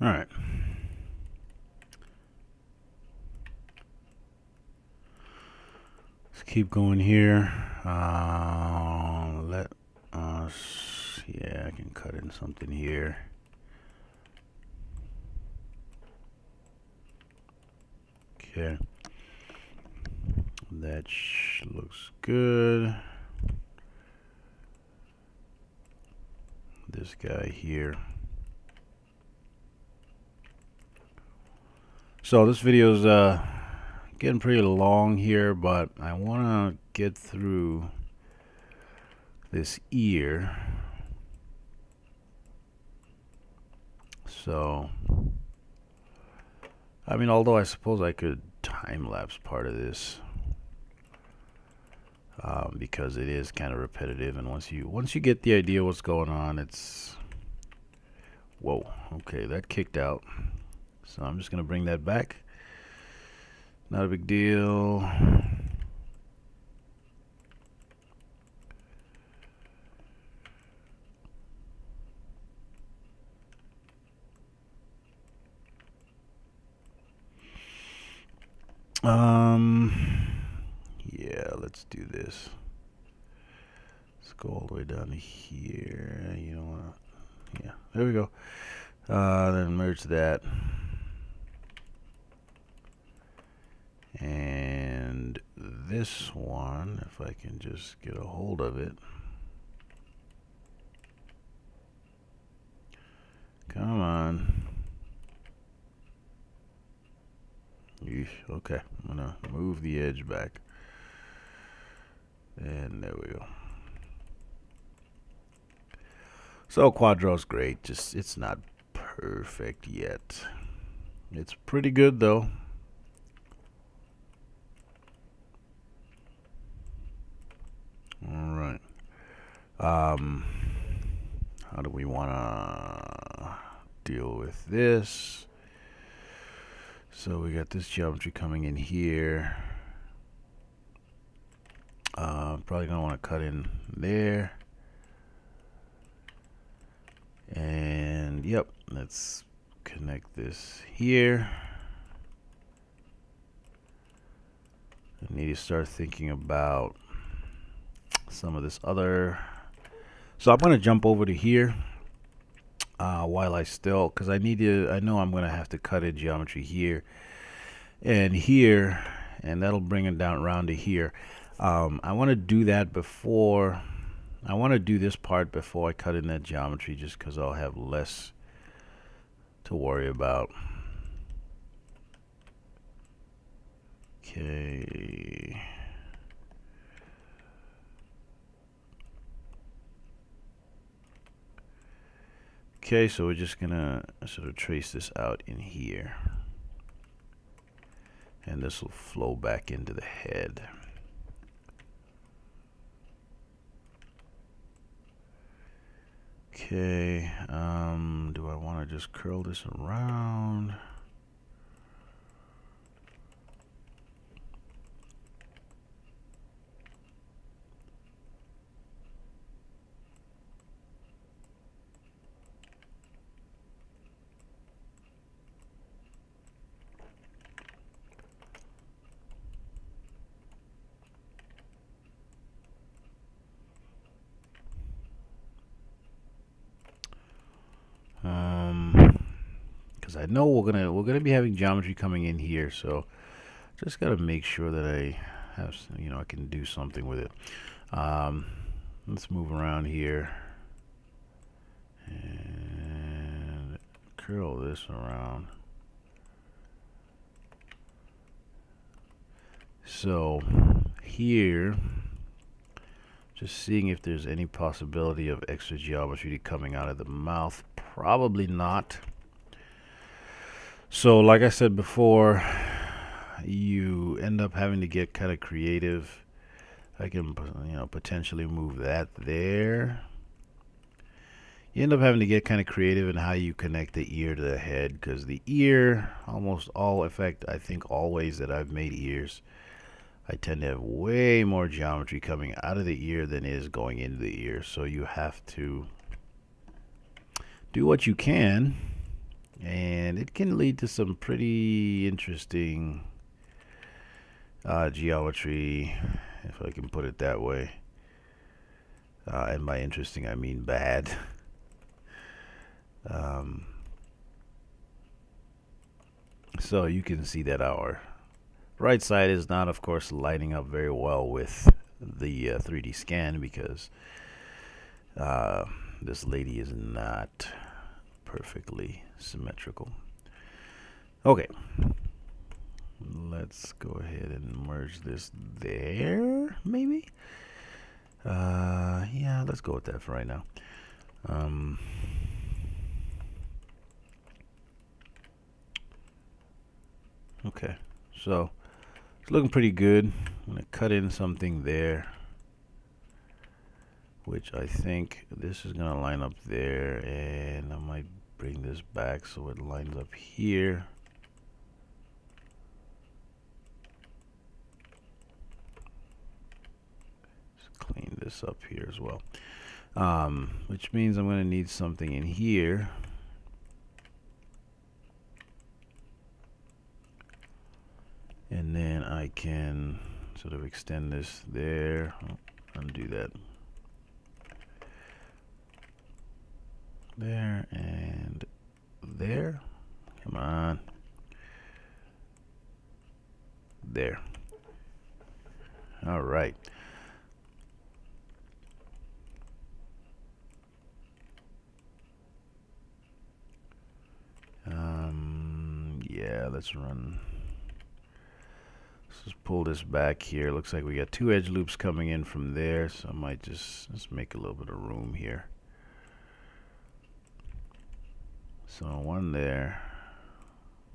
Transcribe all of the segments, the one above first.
All right. Let's keep going here. Let us, yeah, I can cut in something here. Okay. That looks good. This guy here. So this video's getting pretty long here, but I want to get through this ear. So, I mean, although I suppose I could time lapse part of this, because it is kind of repetitive, and once you get the idea what's going on, it's whoa. Okay, that kicked out. So I'm just gonna bring that back. Not a big deal. Yeah, let's do this. Let's go all the way down to here. You know what? Yeah, there we go. Then merge that. And this one, if I can just get a hold of it. Come on. Eesh, okay, I'm gonna move the edge back. And there we go. So Quadro's great, just it's not perfect yet. It's pretty good though. All right. How do we want to deal with this? So we got this geometry coming in here. Probably gonna want to cut in there. And yep, let's connect this here. I need to start thinking about some of this other. So I'm gonna jump over to here while I still, because I know I'm gonna have to cut in geometry here and here, and that'll bring it down around to here. I want to do that before. I want to do this part before I cut in that geometry, just because I'll have less to worry about. Okay. Okay, so we're just gonna sort of trace this out in here. And this will flow back into the head. Okay, do I want to just curl this around? Because I know we're gonna be having geometry coming in here, so just gotta make sure that I have, I can do something with it. Let's move around here and curl this around. So here, just seeing if there's any possibility of extra geometry coming out of the mouth. Probably not. So like I said before, you end up having to get kind of creative. I can, potentially move that there. You end up having to get kind of creative in how you connect the ear to the head, because the ear, almost all, in fact, I think always that I've made ears, I tend to have way more geometry coming out of the ear than is going into the ear. So you have to do what you can And it can lead to some pretty interesting geometry, if I can put it that way. And by interesting, I mean bad. So you can see that our right side is not, of course, lining up very well with the 3D scan because this lady is not perfectly symmetrical. Okay, let's go ahead and merge this there, maybe. Yeah, let's go with that for right now. Okay, so it's looking pretty good. I'm gonna cut in something there, which I think this is gonna line up there, and I might bring this back so it lines up here. Just clean this up here as well, which means I'm gonna need something in here. And then I can sort of extend this there. Oh, undo that. There and there. Come on. There. All right. Yeah, let's run. Let's just pull this back here. Looks like we got two edge loops coming in from there, so I might just make a little bit of room here. So one there.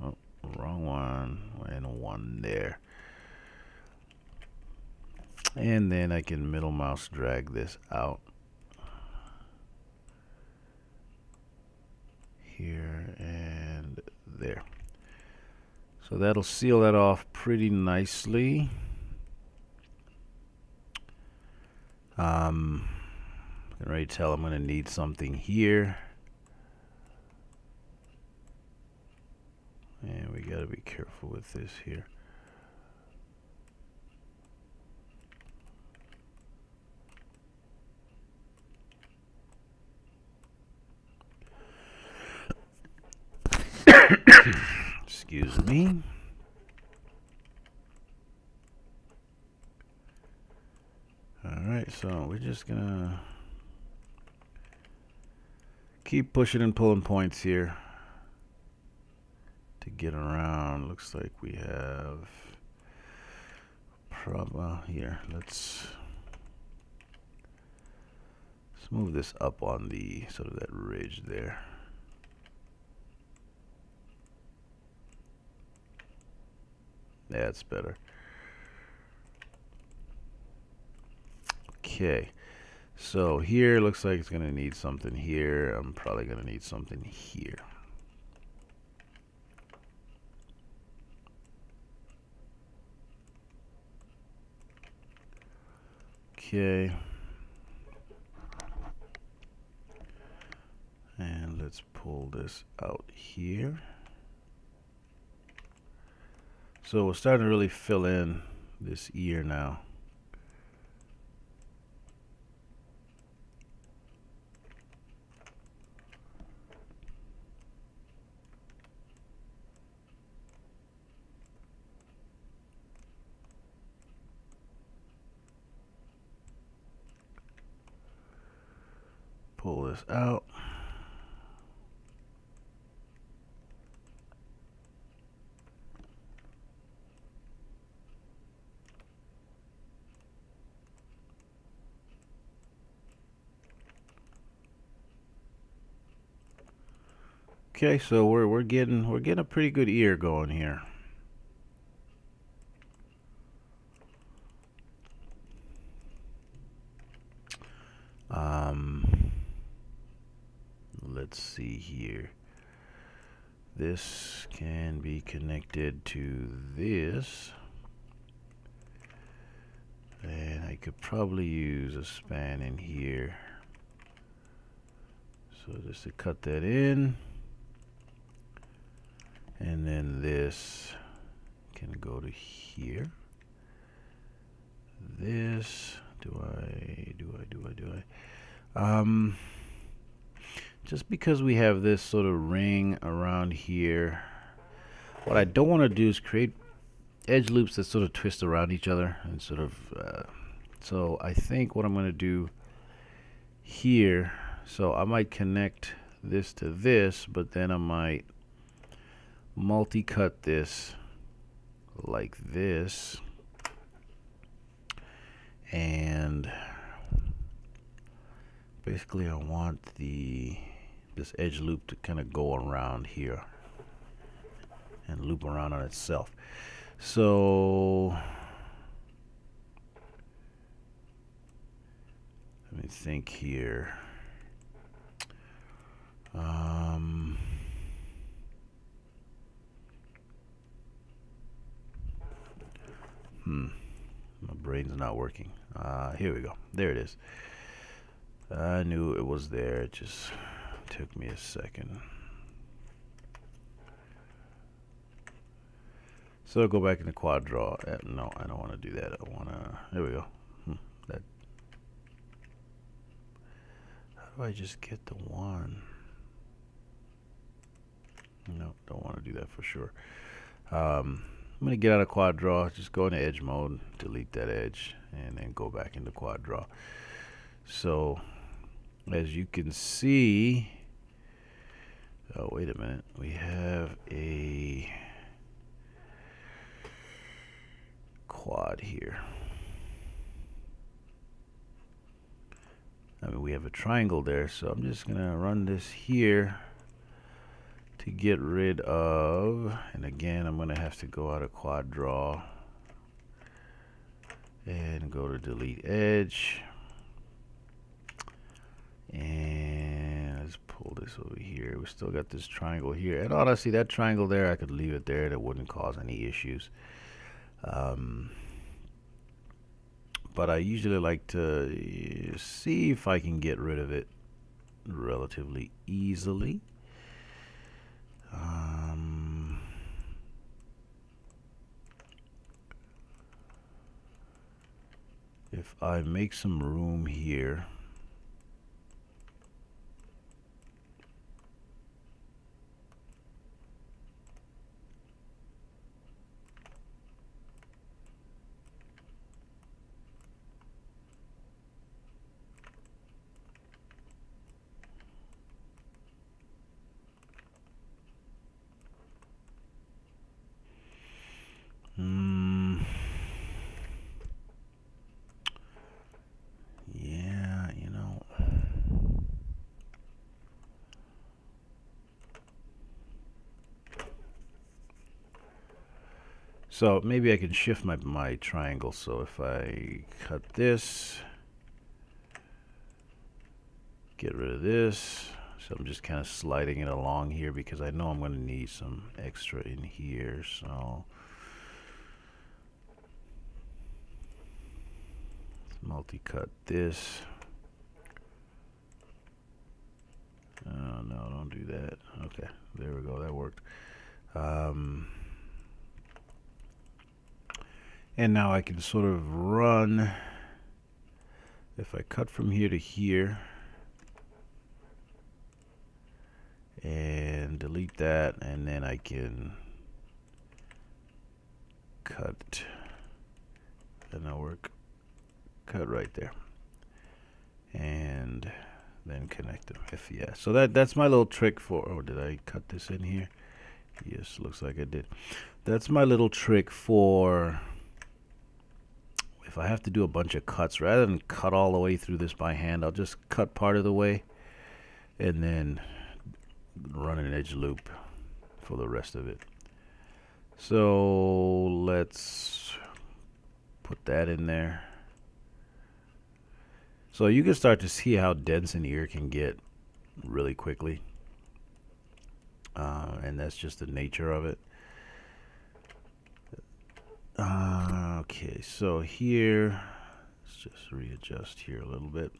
Oh, wrong one. And one there. And then I can middle mouse drag this out here and there. So that'll seal that off pretty nicely. I can already tell I'm going to need something here. And we got to be careful with this here. Excuse me. Alright, so we're just gonna keep pushing and pulling points here to get around. Looks like we have here. Let's move this up on the sort of that ridge there. That's better. Okay, so here looks like it's gonna need something here. I'm probably gonna need something here. Okay, and let's pull this out here. So we're starting to really fill in this ear now. Pull this out. Okay, so we're getting a pretty good ear going here. Let's see here. This can be connected to this, and I could probably use a span in here. So just to cut that in. And then this can go to here. This, just because we have this sort of ring around here, what I don't want to do is create edge loops that sort of twist around each other and sort of, so I think what I'm going to do here, so I might connect this to this, but then I might multi-cut this like this, and basically I want this edge loop to kind of go around here and loop around on itself. So let me think here. My brain's not working. Here we go. There it is. I knew it was there. It just took me a second. So go back into quad draw. No, I don't want to do that. I want to. There we go. That. How do I just get the one? No, don't want to do that for sure. I'm going to get out of quad draw, just go into edge mode, delete that edge, and then go back into quad draw. So as you can see, oh, wait a minute, we have a quad here. I mean, we have a triangle there, so I'm just going to run this here to get rid of, and again I'm going to have to go out of quad draw and go to delete edge, and let's pull this over here. We still got this triangle here, and honestly that triangle there, I could leave it there, that wouldn't cause any issues. But I usually like to see if I can get rid of it relatively easily. If I make some room here, yeah, you know, so maybe I can shift my triangle. So if I cut this, get rid of this, so I'm just kind of sliding it along here because I know I'm going to need some extra in here. So multi-cut this. Oh no, don't do that. Okay, there we go, that worked. And now I can sort of run, if I cut from here to here and delete that, and then I can cut, and that'll work, cut right there, and then connect them. If yeah, so that's my little trick for, oh, did I cut this in here? Yes, looks like I did. That's my little trick for if I have to do a bunch of cuts, rather than cut all the way through this by hand, I'll just cut part of the way and then run an edge loop for the rest of it. So let's put that in there. So you can start to see how dense an ear can get really quickly. And that's just the nature of it. Okay, so here, let's just readjust here a little bit.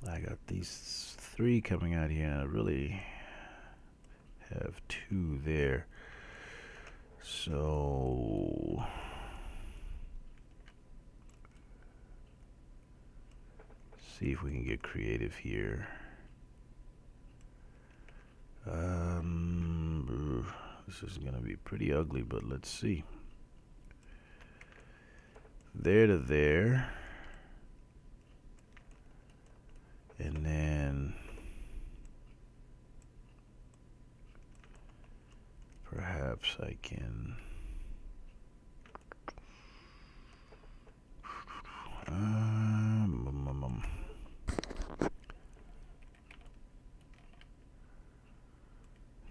I got these 3 coming out here, and I really have 2 there. So see if we can get creative here. This is gonna be pretty ugly, but let's see. There to there, and then perhaps I can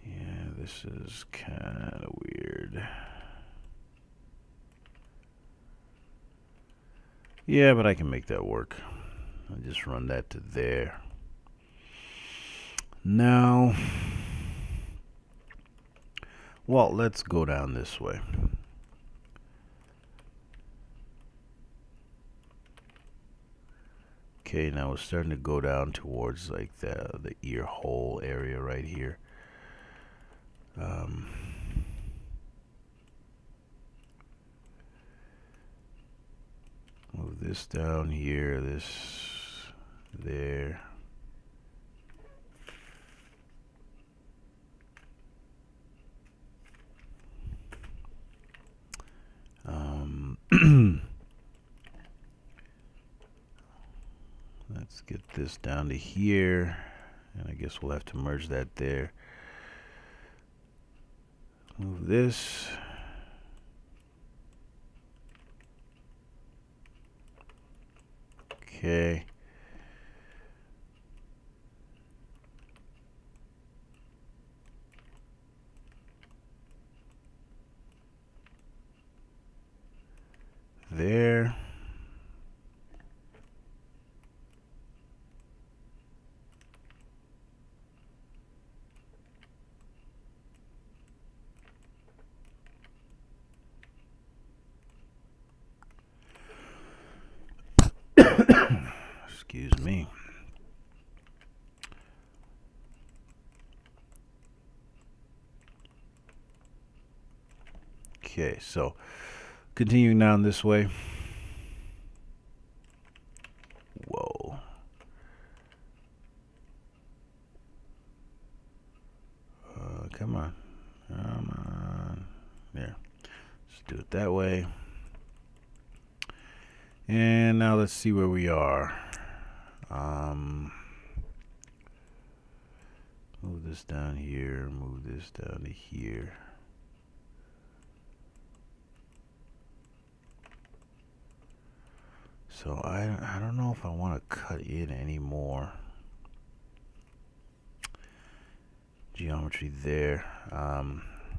yeah, this is kind of weird. Yeah, but I can make that work. I'll just run that to there. Now, well, let's go down this way. Okay, now we're starting to go down towards like the ear hole area right here. Move this down here, this there. Let's get this down to here, and I guess we'll have to merge that there. Move this. Okay. There. Excuse me. Okay, so continuing down this way. Whoa. Come on. Come on. There. Let's do it that way. And now let's see where we are. Move this down here, move this down to here. So I don't know if I want to cut in any more geometry there.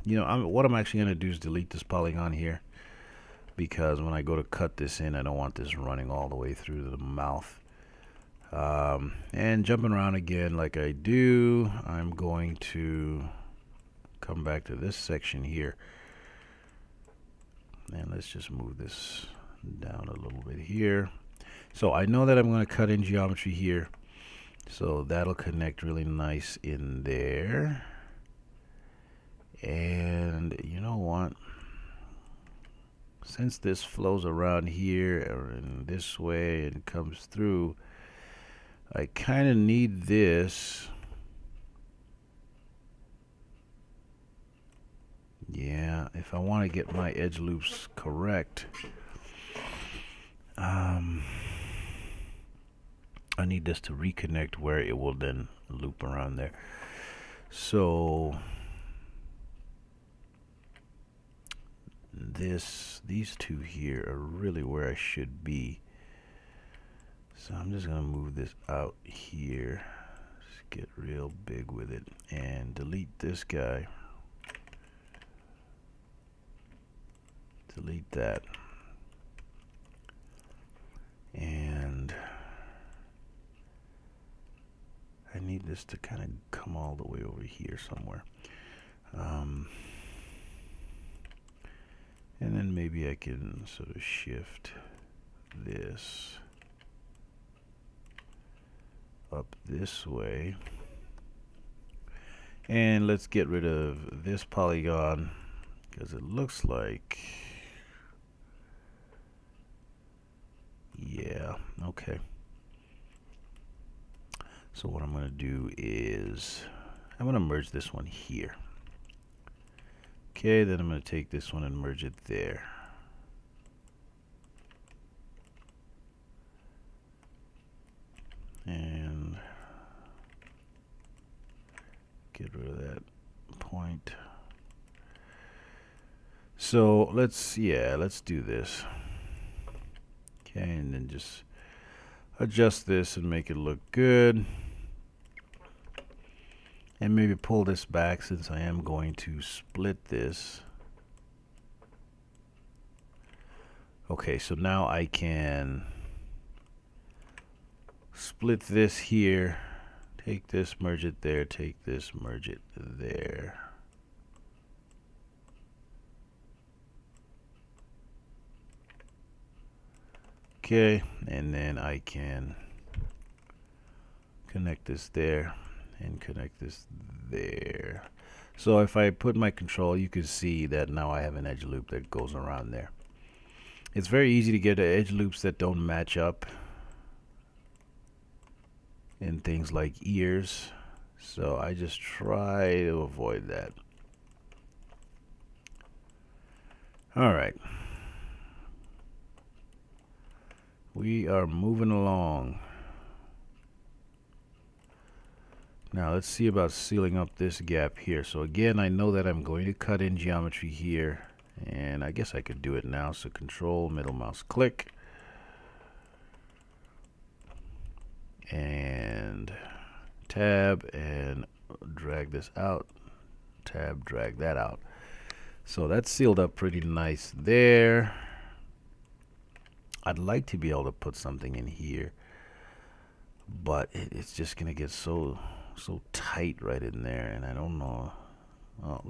You know, what I'm actually going to do is delete this polygon here, because when I go to cut this in, I don't want this running all the way through to the mouth. And jumping around again like I do, I'm going to come back to this section here, and let's just move this down a little bit here. So I know that I'm going to cut in geometry here, so that'll connect really nice in there. And you know what, since this flows around here or in this way and comes through, I kind of need this. Yeah, if I want to get my edge loops correct, I need this to reconnect where it will then loop around there. So these two here are really where I should be. So I'm just gonna move this out here, just get real big with it, and delete this guy. Delete that. And I need this to kind of come all the way over here somewhere. And then maybe I can sort of shift this up this way. And let's get rid of this polygon because it looks like, yeah, okay. So what I'm going to do is I'm going to merge this one here. Okay, then I'm going to take this one and merge it there. And get rid of that point. So let's do this. Okay, and then just adjust this and make it look good. And maybe pull this back since I am going to split this. Okay, so now I can split this here, take this, merge it there, take this, merge it there. Okay, and then I can connect this there and connect this there. So if I put my control, you can see that now I have an edge loop that goes around there. It's very easy to get edge loops that don't match up in things like ears, so I just try to avoid that. All right, we are moving along. Now let's see about sealing up this gap here. So again, I know that I'm going to cut in geometry here, and I guess I could do it now. So control, middle mouse click, and tab, and drag this out, tab, drag that out. So that's sealed up pretty nice there. I'd like to be able to put something in here, but it's just gonna get so tight right in there, and I don't know. Oh,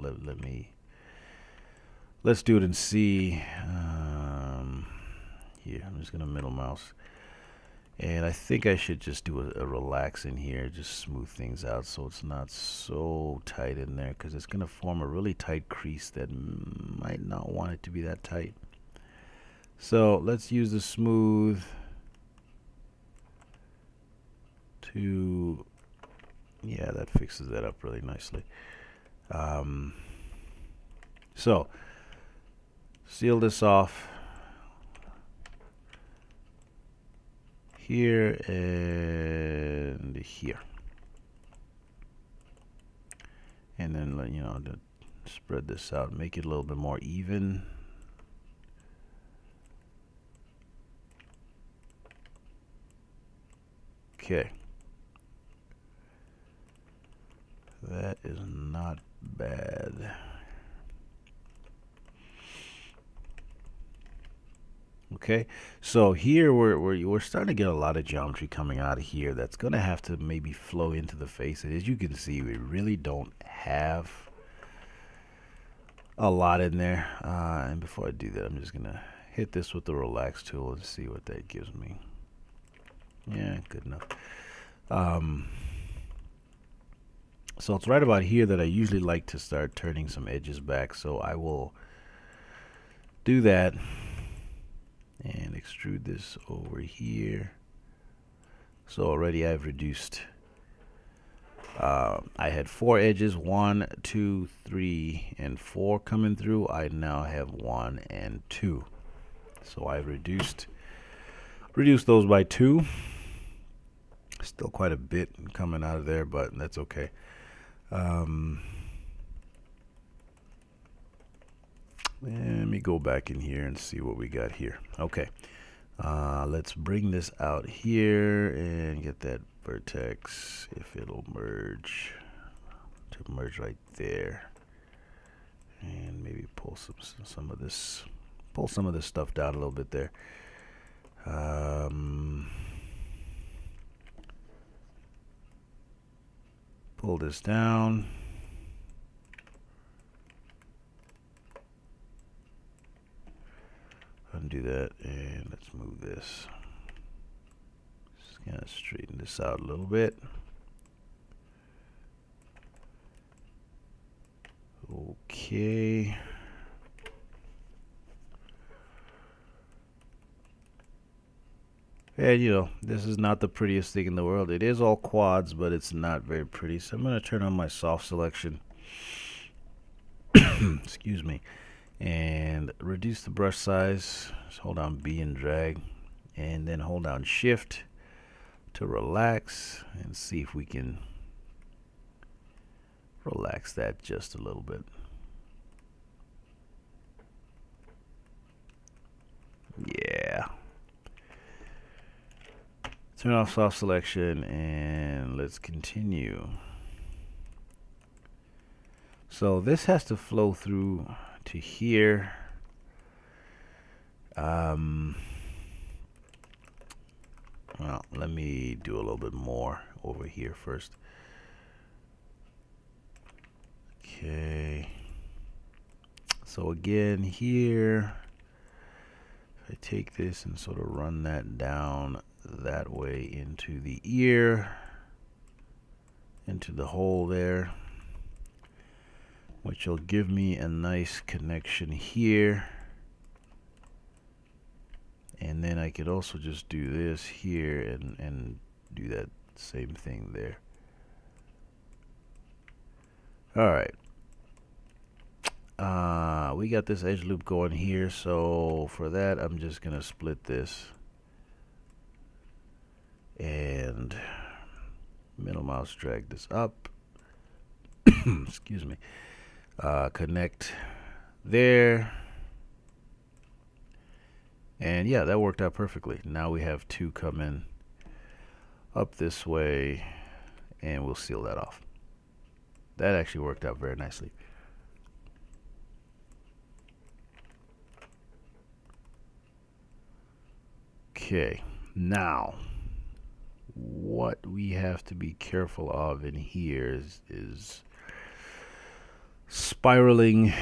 let's do it and see. Here, I'm just gonna middle mouse, and I think I should just do a relax in here, just smooth things out so it's not so tight in there, because it's gonna form a really tight crease that might not want it to be that tight. So let's use the smooth to, yeah, that fixes that up really nicely. So seal this off here and here, and then, you know, to spread this out, make it a little bit more even. Okay, that is not bad. Okay, so here we're starting to get a lot of geometry coming out of here that's going to have to maybe flow into the face. And as you can see, we really don't have a lot in there. And before I do that, I'm just going to hit this with the relax tool and see what that gives me. Yeah, good enough. So it's right about here that I usually like to start turning some edges back. So I will do that and extrude this over here. So already I've reduced. I had 4 edges, 1, 2, 3, and 4 coming through. I now have 1 and 2. So I've reduced those by 2. Still quite a bit coming out of there, but that's okay. Let me go back in here and see what we got here. Okay, let's bring this out here and get that vertex, if it'll merge, to merge right there, and maybe pull some of this stuff down a little bit there. Pull this down. Undo that, and let's move this. Kind of straighten this out a little bit. Okay. And you know, this is not the prettiest thing in the world. It is all quads, but it's not very pretty. So I'm going to turn on my soft selection. Excuse me. And reduce the brush size. Just hold down B and drag. And then hold down Shift to relax. And see if we can relax that just a little bit. Yeah. Turn off soft selection and let's continue. So this has to flow through to here. Well, let me do a little bit more over here first. Okay. So again here, I take this and sort of run that down that way into the ear, into the hole there, which will give me a nice connection here. And then I could also just do this here and do that same thing there. All right. We got this edge loop going here, so for that I'm just gonna split this and middle mouse drag this up. Excuse me. Connect there, and yeah, that worked out perfectly. Now we have two come in up this way, and we'll seal that off. That actually worked out very nicely. Okay, now what we have to be careful of in here is spiraling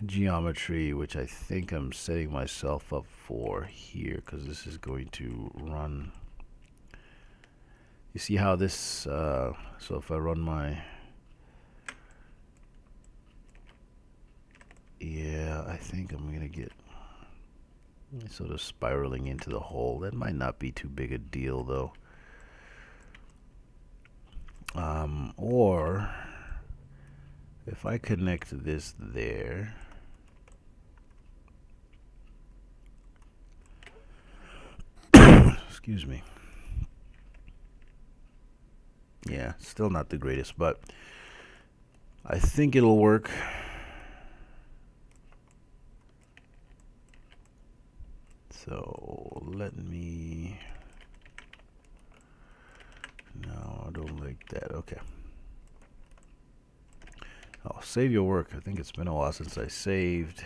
geometry, which I think I'm setting myself up for here, because this is going to run. You see how this, so if I run my, yeah, I think I'm going to get sort of spiraling into the hole. That might not be too big a deal though. Or if I connect this there, excuse me. Yeah, still not the greatest, but I think it'll work. So let me, no, I don't like that. Okay. I'll save your work. I think it's been a while since I saved,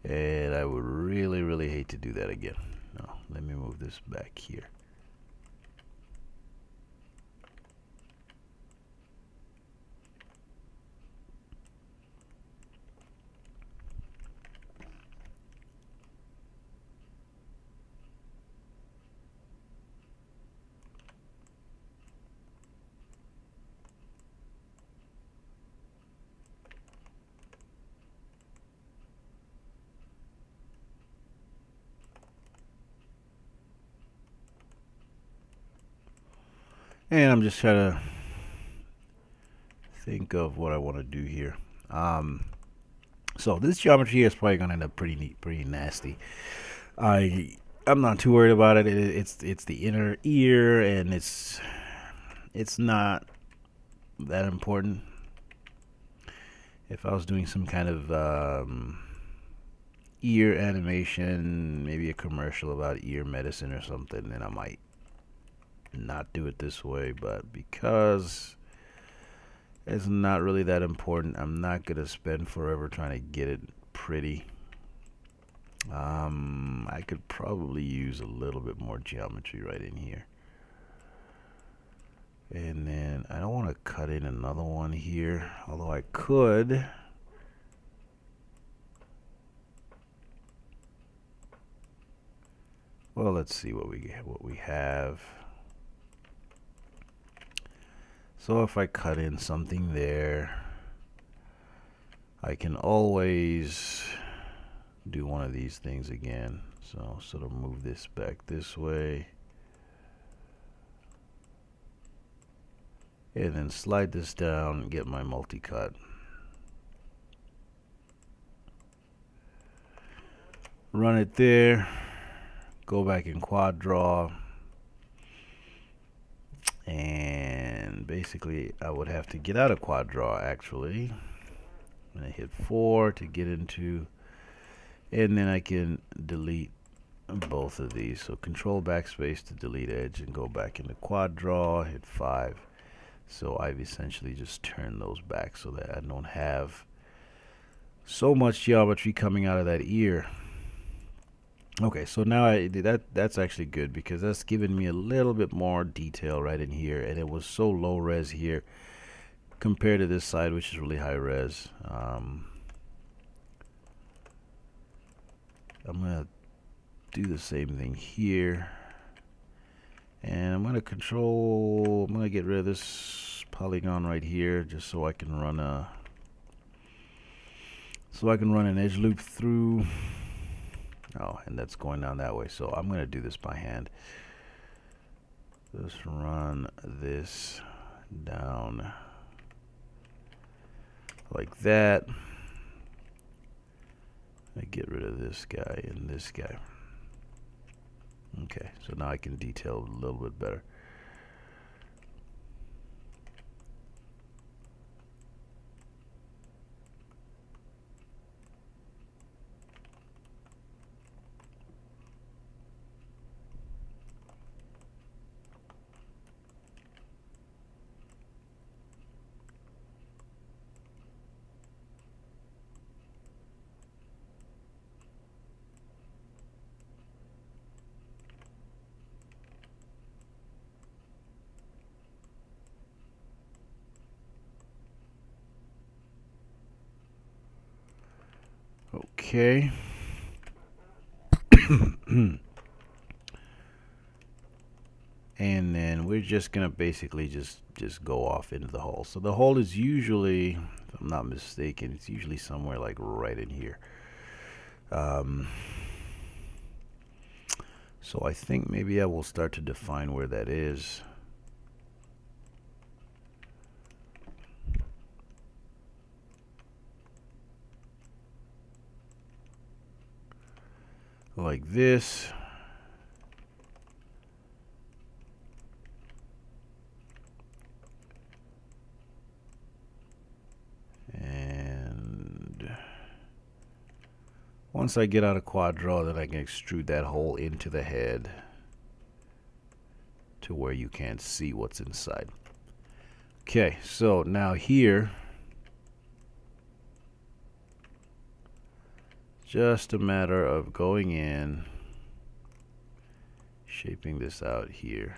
and I would really, really hate to do that again. No, let me move this back here. And I'm just trying to think of what I want to do here. So this geometry here is probably going to end up pretty neat, pretty nasty. I'm not too worried about it. It's the inner ear, and it's not that important. If I was doing some kind of ear animation, maybe a commercial about ear medicine or something, then I might not do it this way. But because it's not really that important, I'm not gonna spend forever trying to get it pretty. I could probably use a little bit more geometry right in here. And then I don't want to cut in another one here, although I could. Well, let's see what we have. So if I cut in something there, I can always do one of these things again. So sort of move this back this way. And then slide this down and get my multi-cut. Run it there. Go back in quad draw. And basically I would have to get out of quad draw actually. I'm gonna hit 4 to get into, and then I can delete both of these. So control backspace to delete edge and go back into quad draw, hit 5. So I've essentially just turned those back so that I don't have so much geometry coming out of that ear. Okay, so now that's actually good because that's giving me a little bit more detail right in here, and it was so low res here compared to this side, which is really high res. I'm gonna do the same thing here, and I'm gonna get rid of this polygon right here just so I can run an edge loop through. Oh, and that's going down that way, so I'm gonna do this by hand. Just run this down like that. I get rid of this guy and this guy. Okay, so now I can detail a little bit better. Okay. And then we're just gonna basically just go off into the hole. So the hole is usually, if I'm not mistaken, it's usually somewhere like right in here. So I think maybe I will start to define where that is. Like this. And once I get out of quad draw, then I can extrude that hole into the head to where you can't see what's inside. Okay, so now here, just a matter of going in, shaping this out here.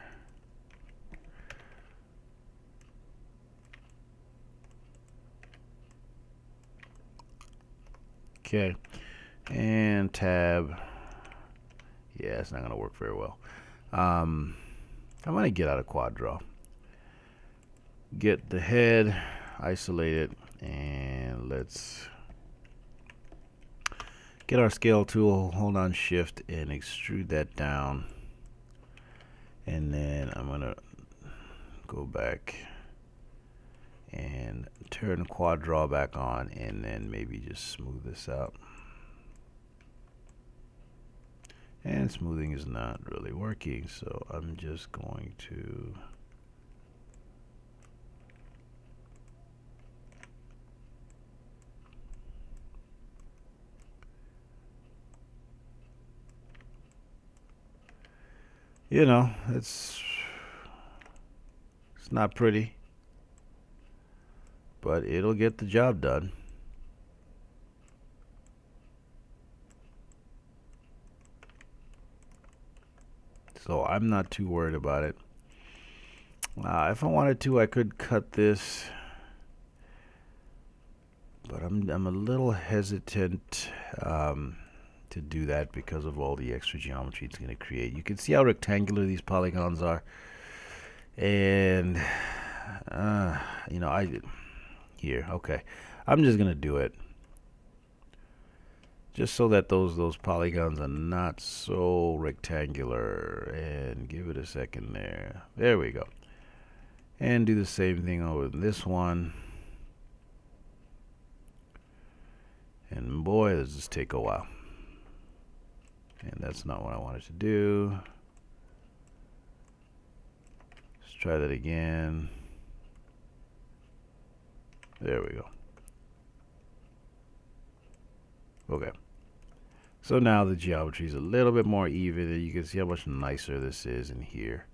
Okay, and tab. Yeah, it's not going to work very well. I'm going to get out of quad draw. Get the head, isolate it, and let's get our scale tool, hold on shift, and extrude that down. And then I'm going to go back and turn quad draw back on, and then maybe just smooth this out. And smoothing is not really working, so I'm just going to it's not pretty, but it'll get the job done. So I'm not too worried about it. If I wanted to, I could cut this, but I'm a little hesitant to do that because of all the extra geometry it's going to create. You can see how rectangular these polygons are, and you know, okay, I'm just going to do it just so that those polygons are not so rectangular, and give it a second there. There we go. And do the same thing over this one. And boy, does this take a while. And that's not what I wanted to do. Let's try that again. There we go. Okay. So now the geometry is a little bit more even, and you can see how much nicer this is in here.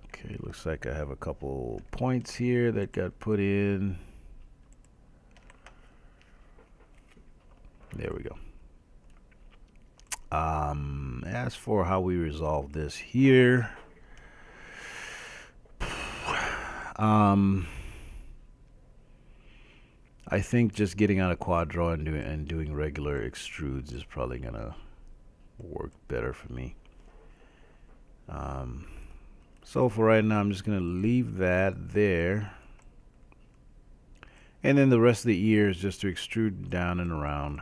Okay, looks like I have a couple points here that got put in. There we go. As for how we resolve this here, I think just getting out of quad draw and doing regular extrudes is probably gonna work better for me. So for right now, I'm just gonna leave that there, and then the rest of the ear is just to extrude down and around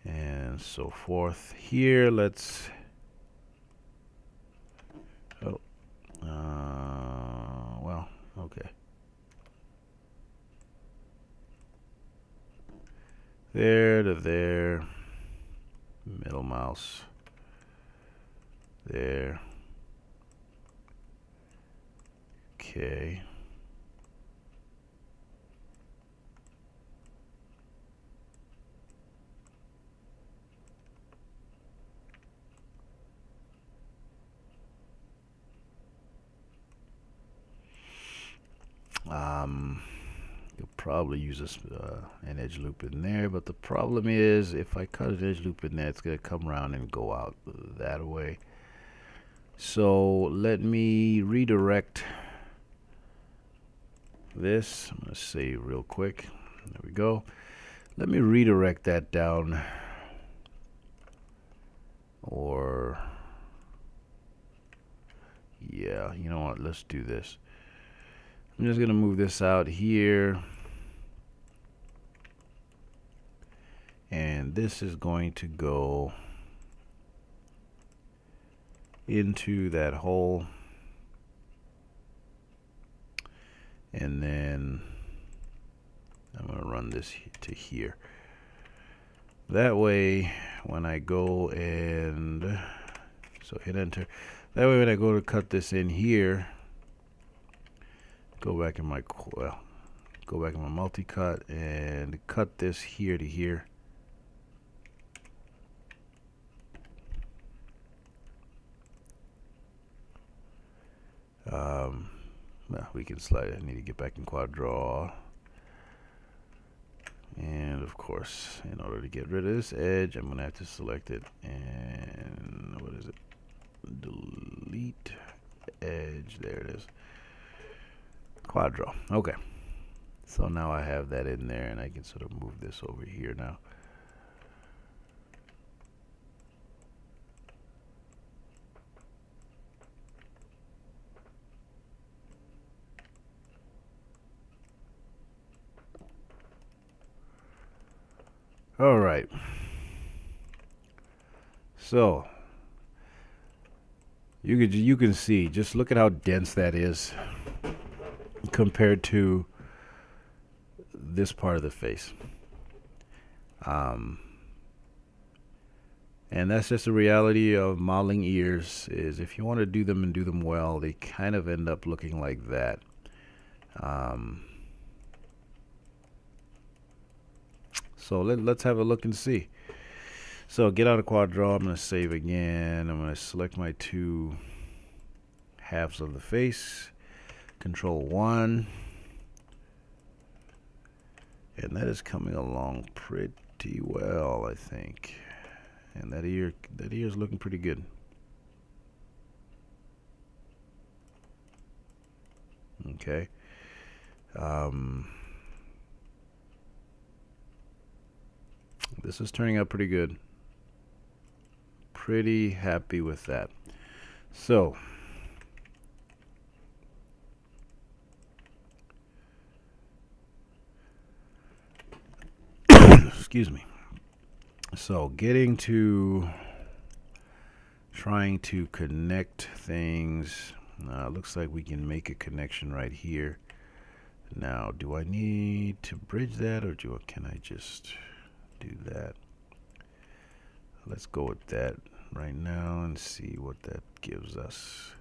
and so forth. Here, let's well, okay. There to there, middle mouse, there. Okay. You'll probably use an edge loop in there, but the problem is if I cut an edge loop in there, it's going to come around and go out that way. So let me redirect this. I'm going to save real quick. There we go. Let me redirect that down, or yeah, you know what, let's do this. I'm just going to move this out here, and this is going to go into that hole, and then I'm going to run this to here. That way when I go and hit enter, that way when I go to cut this in here, go back in my multi-cut and cut this here to here. Well, we can slide it. I need to get back in quad draw. And of course, in order to get rid of this edge, I'm going to have to select it. And what is it? Delete edge. There it is. Quad draw. Okay. So now I have that in there, and I can sort of move this over here now. All right. So you can see, just look at how dense that is compared to this part of the face. And that's just the reality of modeling ears, is if you want to do them and do them well, they kind of end up looking like that. So let's have a look and see. So get out of quad draw. I'm going to save again. I'm going to select my two halves of the face. Control 1. And that is coming along pretty well, I think. And that ear is looking pretty good. Okay. This is turning out pretty good. Pretty happy with that. So, excuse me. So, trying to connect things. Looks like we can make a connection right here. Now, do I need to bridge that, or can I just do that? Let's go with that right now and see what that gives us.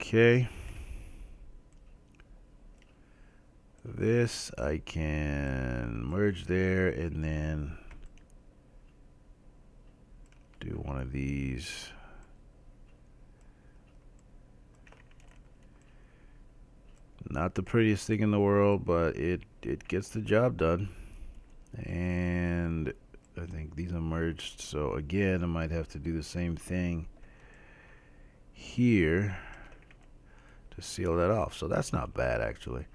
Okay. This I can merge there and then do one of these. Not the prettiest thing in the world, but it gets the job done. And I think these are merged, so again I might have to do the same thing here to seal that off. So that's not bad, actually.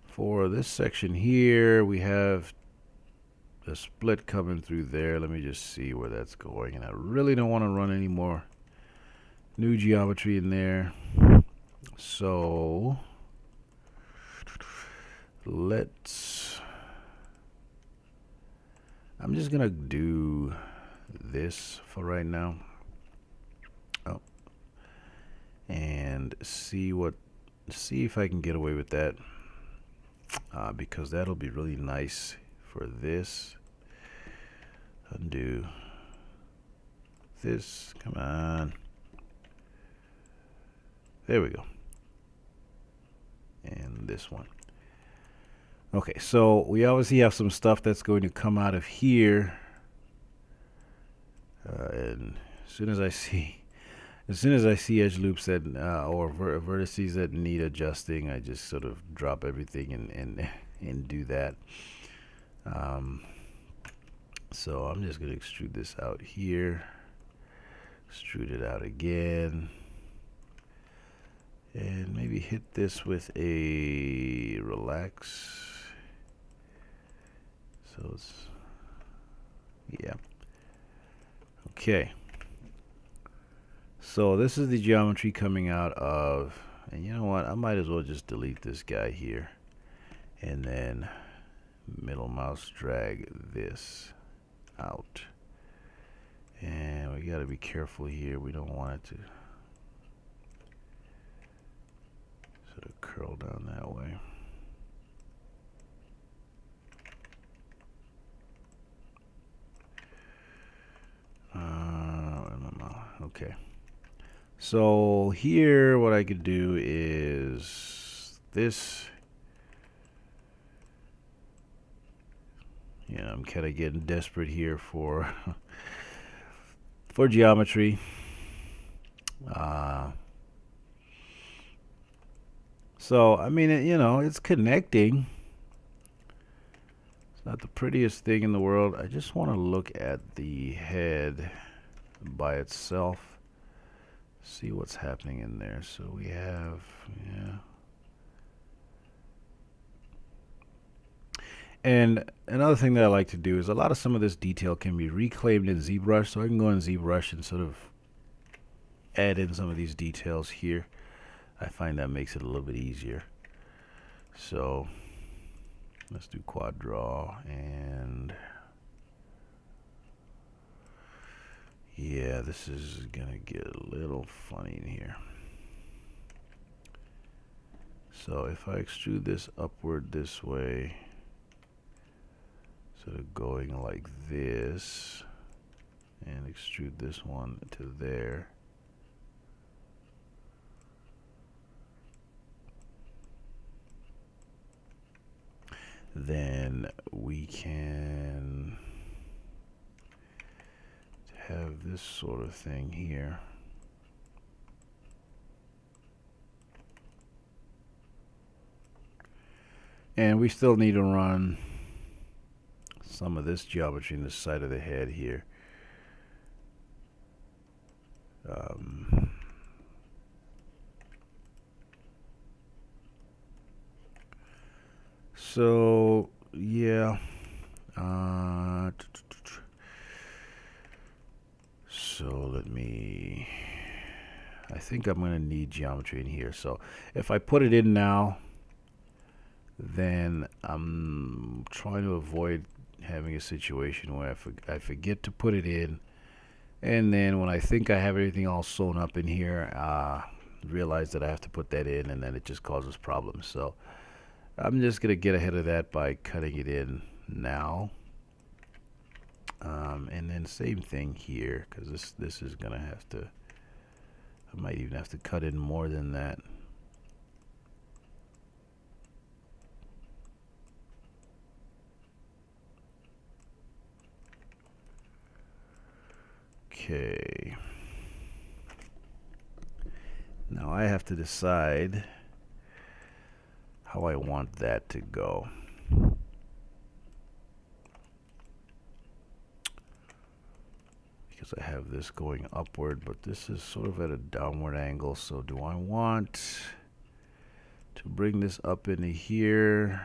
For this section here, we have a split coming through there. Let me just see where that's going. And I really don't want to run any more new geometry in there. So I'm just gonna do this for right now. Oh, and see if I can get away with that, because that'll be really nice for this. Undo this. Come on. There we go. And this one. Okay, so we obviously have some stuff that's going to come out of here. And as soon as I see edge loops that or vertices that need adjusting, I just sort of drop everything and do that. So I'm just going to extrude this out here, extrude it out again, and maybe hit this with a relax. So it's, yeah. Okay. So this is the geometry coming out of, and you know what, I might as well just delete this guy here and then middle mouse drag this out. And we got to be careful here. We don't want it to sort of curl down that way. Okay. So here, what I could do is this. You know, I'm kind of getting desperate here for for geometry. So I mean, it's connecting. It's not the prettiest thing in the world. I just want to look at the head by itself, see what's happening in there. So we have, yeah. And another thing that I like to do is some of this detail can be reclaimed in ZBrush, so I can go in ZBrush and sort of add in some of these details here. I find that makes it a little bit easier. So let's do quad draw, and yeah, this is gonna get a little funny in here. So if I extrude this upward this way, sort of going like this, and extrude this one to there, then we can have this sort of thing here. And we still need to run some of this geometry in the side of the head here. So yeah, so I think I'm going to need geometry in here. So if I put it in now, then I'm trying to avoid having a situation where I forget to put it in, and then when I think I have everything all sewn up in here, realize that I have to put that in, and then it just causes problems. So I'm just gonna get ahead of that by cutting it in now, and then same thing here, because this is gonna have to, I might even have to cut in more than that. Okay. Now I have to decide how I want that to go. Because I have this going upward, but this is sort of at a downward angle. So do I want to bring this up into here?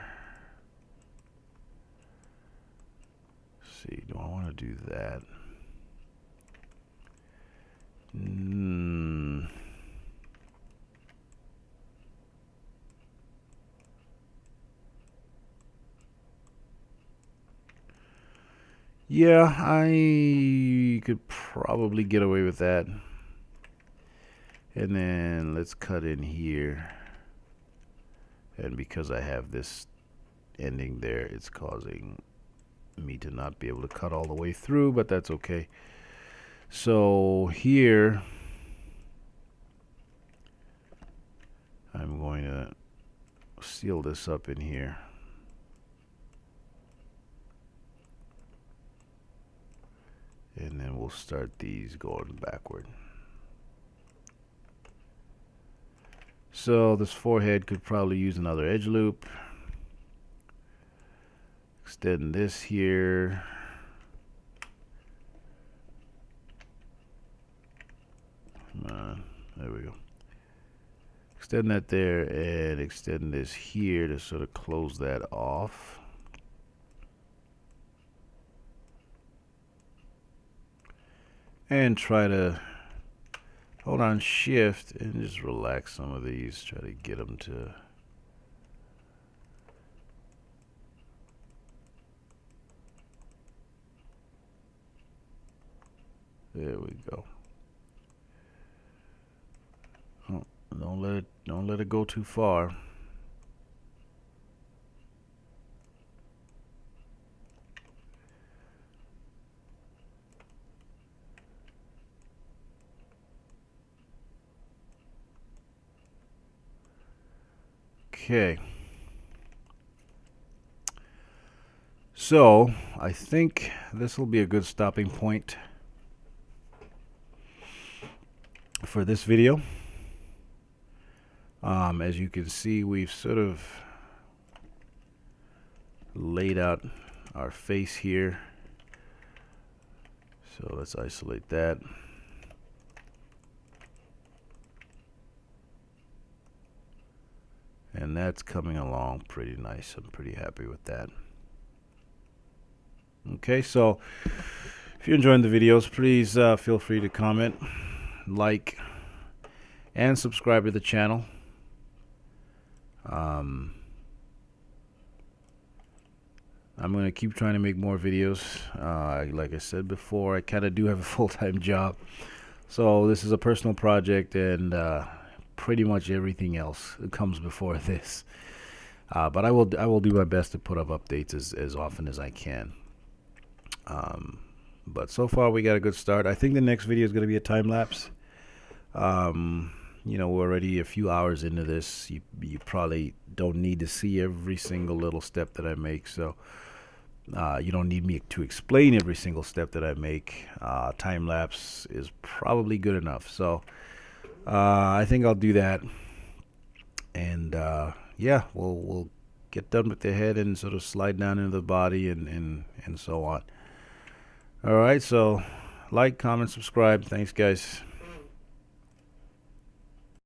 Let's see, do I want to do that? Yeah, I could probably get away with that. And then let's cut in here. And because I have this ending there, it's causing me to not be able to cut all the way through, but that's okay. So here, I'm going to seal this up in here. And then we'll start these going backward. So this forehead could probably use another edge loop. Extend this here. Come on, there we go. Extend that there and extend this here to sort of close that off. And try to hold on shift and just relax some of these. Try to get them to there we go. Oh, don't let it go too far. Okay. So I think this will be a good stopping point for this video. As you can see, we've sort of laid out our face here. So let's isolate that. And that's coming along pretty nice. I'm pretty happy with that. Okay, so if you're enjoying the videos, please feel free to comment, like, and subscribe to the channel. I'm going to keep trying to make more videos. Like I said before, I kind of do have a full-time job. So this is a personal project, and pretty much everything else comes before this. But I will do my best to put up updates as often as I can. But so far we got a good start. I think the next video is going to be a time lapse. You know, we're already a few hours into this. You probably don't need to see every single little step that I make. So you don't need me to explain every single step that I make. Time lapse is probably good enough. So I think I'll do that. And yeah, we'll get done with the head and sort of slide down into the body and so on. All right, so like, comment, subscribe. Thanks, guys.